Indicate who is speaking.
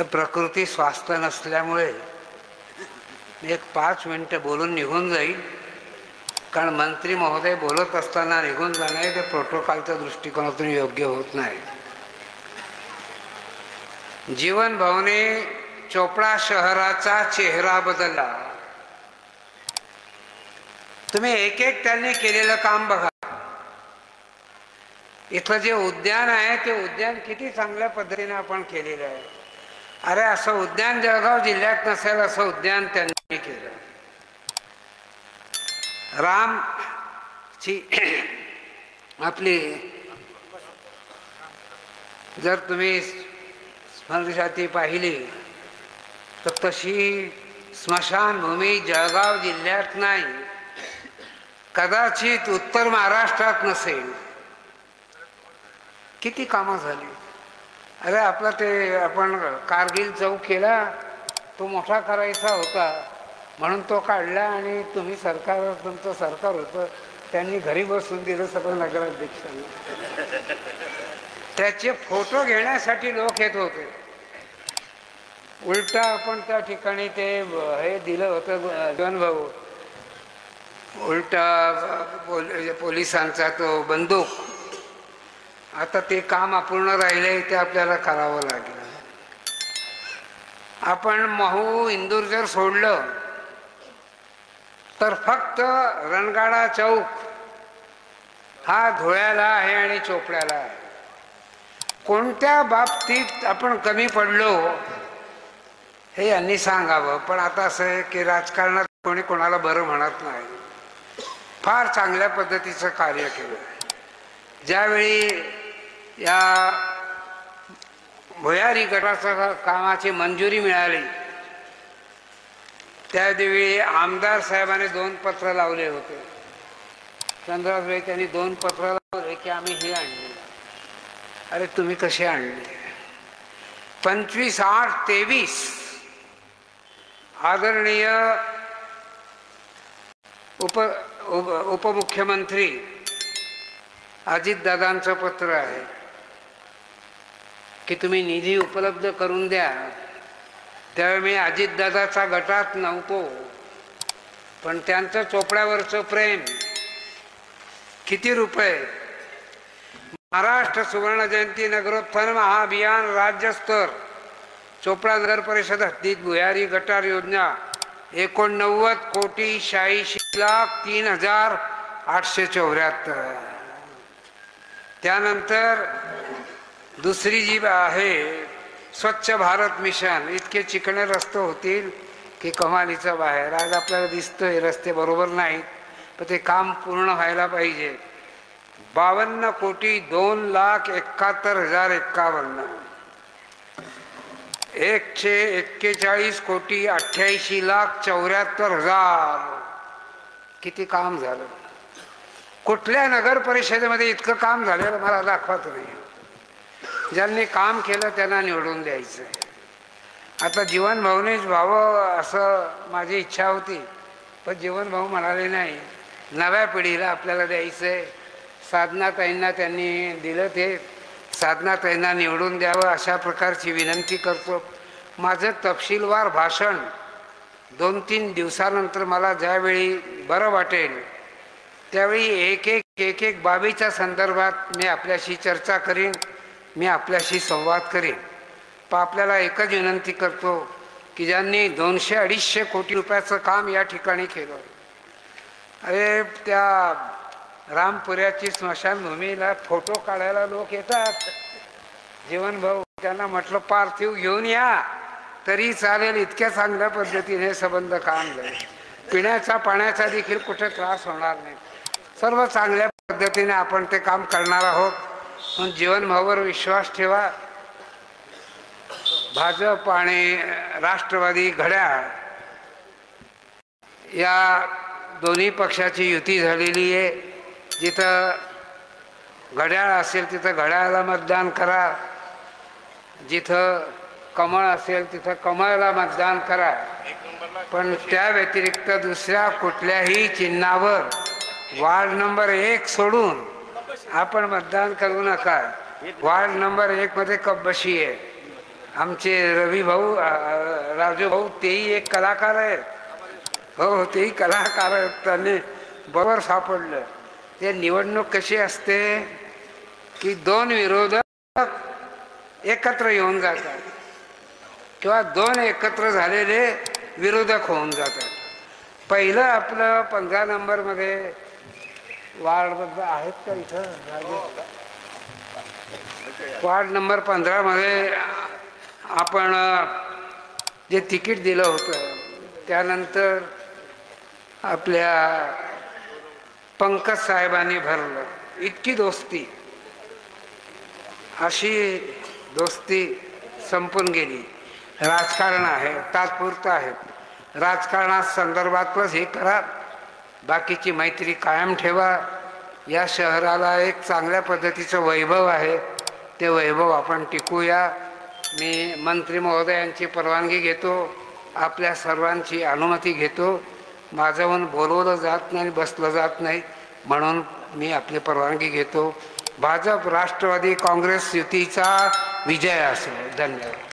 Speaker 1: प्रकृती स्वास्थ्य नसल्यामुळे एक 5 मिनिटं बोलून निघून जाईल, कारण मंत्री महोदय बोलत असताना निघून जाणे ते प्रोटोकॉलच्या दृष्टिकोनातून योग्य होत नाही. जीवन भाऊने चोपडा शहराचा चेहरा बदलला. तुम्ही एक एक त्यांनी केलेलं काम बघा. इथलं जे उद्यान आहे ते उद्यान किती चांगल्या पद्धतीने आपण केलेलं आहे. अरे असं उद्यान जळगाव जिल्ह्यात नसेल असं उद्यान त्यांनी केलं. रामची आपली जर तुम्ही स्मृतिजाती पाहिली तर तशी स्मशानभूमी जळगाव जिल्ह्यात नाही, कदाचित उत्तर महाराष्ट्रात नसेल. किती कामं झाली. अरे आपला ते आपण कारगिल चौक केला, तो मोठा करायचा होता म्हणून तो काढला आणि तुम्ही सरकार, तुमचं सरकार होतं, त्यांनी घरी बसून दिलं सगळं नगराध्यक्षांना. त्याचे फोटो घेण्यासाठी लोक येत होते. उलटा आपण त्या ठिकाणी ते हे दिलं होतं जीवन भाऊ, उलटा पोलिसांचा तो बंदूक. आता ते काम अपूर्ण राहिले, ते आपल्याला करावं लागलं. आपण महू इंदूर जर सोडलं तर फक्त रणगाडा चौक हा धुळ्याला आहे आणि चोपड्याला आहे. कोणत्या बाबतीत आपण कमी पडलो हे यांनी सांगावं. पण आता असं आहे की राजकारणात कोणी कोणाला बरं म्हणत नाही. फार चांगल्या पद्धतीचं कार्य केलं. ज्यावेळी या भुयारी गटाच्या कामाची मंजुरी मिळाली त्यावेळी आमदार साहेबांनी 2 पत्र लावले होते. चंद्राबाई त्यांनी 2 पत्र लावले की आम्ही हे आणले. अरे तुम्ही कसे आणले? 25/8/23 आदरणीय उपमुख्यमंत्री अजितदादांचं पत्र आहे की तुम्ही निधी उपलब्ध करून द्या. त्यावेळी मी अजितदादाचा गटात नव्हतो, पण त्यांचं चोपड्यावरचं प्रेम. किती रुपये? महाराष्ट्र सुवर्ण जयंती नगरोत्थान महाअभियान राज्यस्तर चोपडा नगर परिषद हद्दीत भुयारी गटार योजना 89,86,03,874. त्यानंतर दुसरी जी आहे स्वच्छ भारत मिशन. इतके चिकणे रस्ते होतील की कमालीचं बाहेर. आज आपल्याला दिसतंय रस्ते बरोबर नाहीत, पण ते काम पूर्ण व्हायला पाहिजे. 52,02,71,051. 141,88,74,000. किती काम झालं. कुठल्या नगर परिषदेमध्ये इतकं काम झालेलं मला दाखवा तुम्ही. ज्यांनी काम केलं त्यांना निवडून द्यायचं. आता जीवन भाऊनेच व्हावं असं माझी इच्छा होती, पण जीवन भाऊ म्हणाले नाही, नव्या पिढीला आपल्याला द्यायचंय. साधनाताईंना त्यांनी दिलं, ते साधनाताईंना निवडून द्यावं अशा प्रकारची विनंती करतो. माझं तपशीलवार भाषण 2-3 दिवसानंतर मला ज्यावेळी बरं वाटेल त्यावेळी एक एक बाबीच्या संदर्भात मी आपल्याशी चर्चा करीन, मी आपल्याशी संवाद करीन. पण आपल्याला एकच विनंती करतो की ज्यांनी 200-250 कोटी रुपयाचं काम या ठिकाणी केलं. अरे त्या रामपुऱ्याची स्मशानभूमीला फोटो काढायला लोक येतात. जीवन भाऊ त्यांना म्हटलं पार्थिव घेऊन या तरी चालेल, इतक्या चांगल्या पद्धतीने संबंध काम झाले. पिण्याचा पाण्याचा देखील कुठे त्रास होणार नाही. सर्व चांगल्या पद्धतीने आपण ते काम करणार आहोत. पण जीवन भाऊवर विश्वास ठेवा. भाजप आणि राष्ट्रवादी घड्याळ या दोन्ही पक्षाची युती झालेली आहे. जिथं घड्याळ असेल तिथं घड्याळाला मतदान करा, जिथं कमळ असेल तिथं कमळाला मतदान करा. पण त्या व्यतिरिक्त दुसऱ्या कुठल्याही चिन्हावर वार्ड नंबर 1 सोडून आपण मतदान करू नका. वार्ड नंबर 1 मध्ये कपबशी आहे. आमचे रवी भाऊ राजू भाऊ तेही एक कलाकार आहेत. हो तेही कलाकार आहेत. त्यांनी बरोबर सापडलं. ते निवडणूक कशी असते की दोन विरोधक एकत्र येऊन जातात किंवा दोन एकत्र झालेले विरोधक होऊन जातात. पहिलं आपलं 15 नंबरमध्ये वार्ड आहेत का इथं, वार्ड नंबर 15 मध्ये आपण जे तिकीट दिलं होतं त्यानंतर आपल्या पंकज साहेबांनी भरलं. इतकी दोस्ती, अशी दोस्ती संपून गेली. राजकारण आहे, तात्पुरतं आहे. राजकारणात संदर्भातच हे करा, बाकीची मैत्री कायम ठेवा. या शहराला एक चांगल्या पद्धतीचं वैभव आहे, ते वैभव आपण टिकूया. मी मंत्री महोदयांची परवानगी घेतो, आपल्या सर्वांची अनुमती घेतो. माझ्याहून बोलवलं जात नाही, बसलं जात नाही, म्हणून मी आपली परवानगी घेतो. भाजप राष्ट्रवादी काँग्रेस युतीचा विजय असो. धन्यवाद.